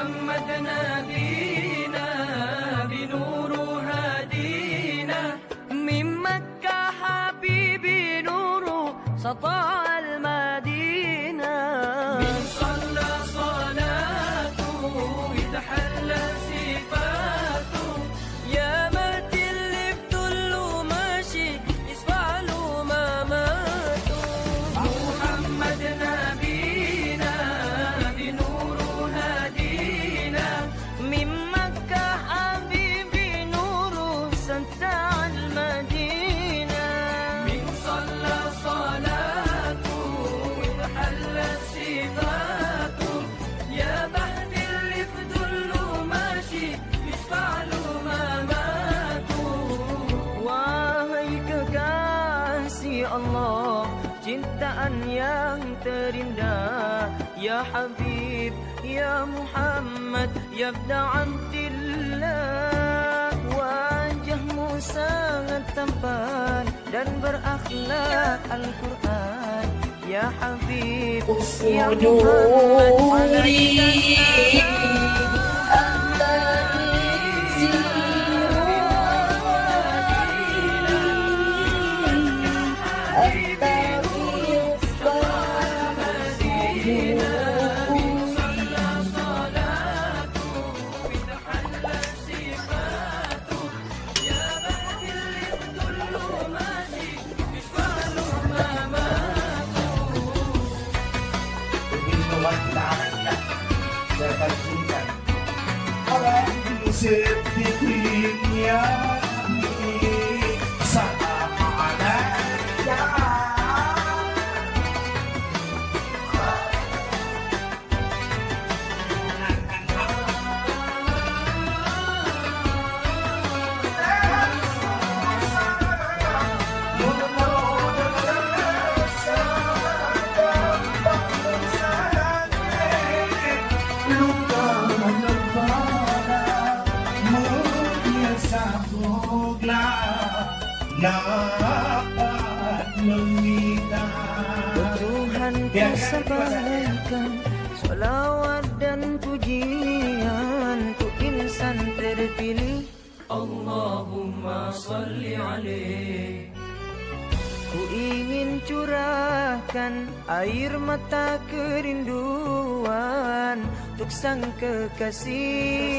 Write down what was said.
محمد نبينا بنور هدينا من مكة حبيبي نور سطع المدينة من صلى صلاته يتحلى صفاته يا مات اللي بطله ماشي يشفع له ما ماتوا محمد نبينا بنور هدينا من مكة حبيبي نور سطع المدينة من صلى صلاته وتحلى صفاته يا بحت اللي في ظله ماشي يشفع له ما ماتوا wahai kekasih Allah cintaan yang terindah ya Habib ya Muhammad ya Abdallah wajahmu sangat tampan dan berakhlak Al-Quran ya Habib ya Muhammad Sedikitnya salam alaika Tuhan ku sampaikan salawat dan pujian untuk insan terpilih Allahumma salli alaih. Ku ingin curahkan air mata kerinduan untuk sang kekasih